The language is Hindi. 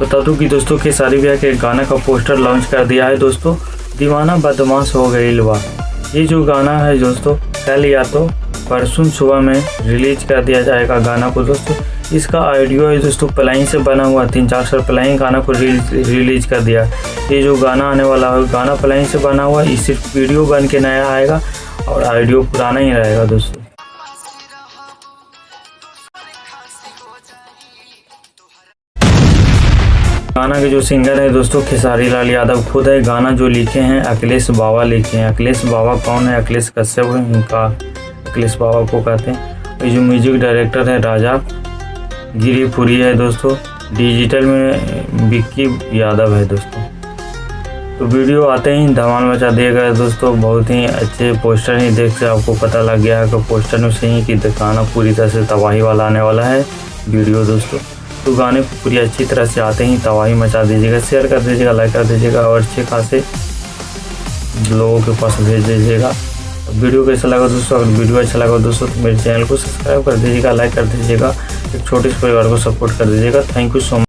बता दूं कि दोस्तों खेसारी भैया के गाना का पोस्टर लॉन्च कर दिया है दोस्तों, दीवाना बदमाश हो गई लवा। ये जो गाना है दोस्तों कल या तो परसों सुबह में रिलीज कर दिया जाएगा गाना को दोस्तों। इसका ऑडियो है दोस्तों प्लाइन से बना हुआ, 3-4 प्लाइन गाना को रिलीज कर दिया। ये जो गाना आने वाला है गाना प्लाइन से बना हुआ, ये सिर्फ वीडियो बन के नया आएगा और ऑडियो पुराना ही रहेगा दोस्तों। गाना के जो सिंगर है दोस्तों खेसारी लाल यादव खुद है। गाना जो लिखे हैं अखिलेश बाबा लिखे हैं। अखिलेश बाबा कौन है? अखिलेश कश्यप है, इनका अखिलेश बाबा को कहते हैं। ये जो म्यूजिक डायरेक्टर है राजा गिरीपुरी है दोस्तों। डिजिटल में विक्की यादव है दोस्तों। तो वीडियो आते ही धमाल मचा देगा दोस्तों। बहुत ही अच्छे पोस्टर ही देख से आपको पता लग गया है कि पोस्टर में से ही कि गाना पूरी तरह से तबाही वाला आने वाला है वीडियो दोस्तों। तो गाने को पूरी अच्छी तरह से आते ही तबाही मचा दीजिएगा, शेयर कर दीजिएगा, लाइक कर दीजिएगा और अच्छे खासे लोगों के पास भेज दीजिएगा। वीडियो कैसा लगा दोस्तों? अगर वीडियो अच्छा लगा दोस्तों तो मेरे चैनल को सब्सक्राइब कर दीजिएगा, लाइक कर दीजिएगा, एक छोटे से परिवार को सपोर्ट कर दीजिएगा। Thank you so much.